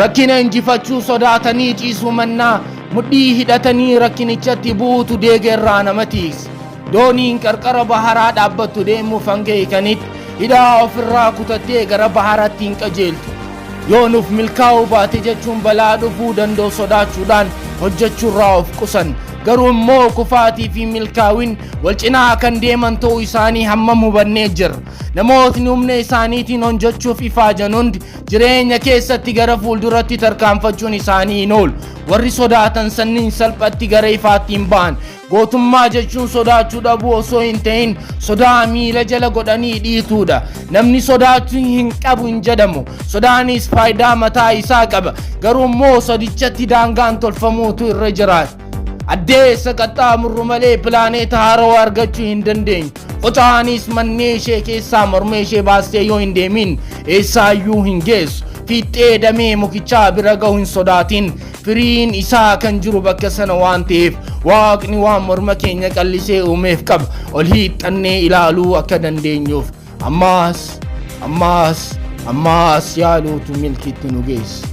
rakkina injifachuu sodaatanii ciisuu mannaa mudhii hidhatanii rakkinichatti buutu deegerraa namatiis dooniin qarqara baharaa dhaabbattu deemuuf hanga hiikanitti hidhaa ofirraa kutattee gara baharatti hin qajeeltu. Yoo nuuf milkaa'uu baate jechuun balaa dhufuu danda'u sodaachuudhaan hojjechuurraa of qusan. Garuu immoo kufaatii fi milkaa'in wal cinaa kan deeman ta'uu isaanii hammam hubannee jirra. Namootni humna isaaniitiin hojjechuuf ifaajan hundi jireenya keessatti gara fuulduratti tarkaanfachuun isaanii hin oolu. Warri sodaatan sanniin salphatti gara ifaatti hin ba'an. Gootummaa jechuun sodaachuu dhabuu osoo hin ta'in sodaa miila jala godhanii dhiituudha. Namni sodaachuu hin qabu hin jedhamu. Sodaanis faayidaa mataa isaa qaba. Garuu immoo sodichatti daangaan tolfamuutu irra jiraata. Addeessa qaxxaamurru malee pilaaneeta haarawaa argachuu hin dandeenyu. Qocaanis mannee ishee keessaa morma ishee baastee yoo hin deemin eessaayyuu hin geessu. Fiixee damee mukichaa bira ga'u hin sodaatin. Firiin isaa kan jiru bakka sana waan ta'eef Waaqni waan morma keenya qallisee uumeef qaba. Ol hiixannee ilaaluu akka dandeenyuuf ammaas yaaluutu milkiitti nu geessa.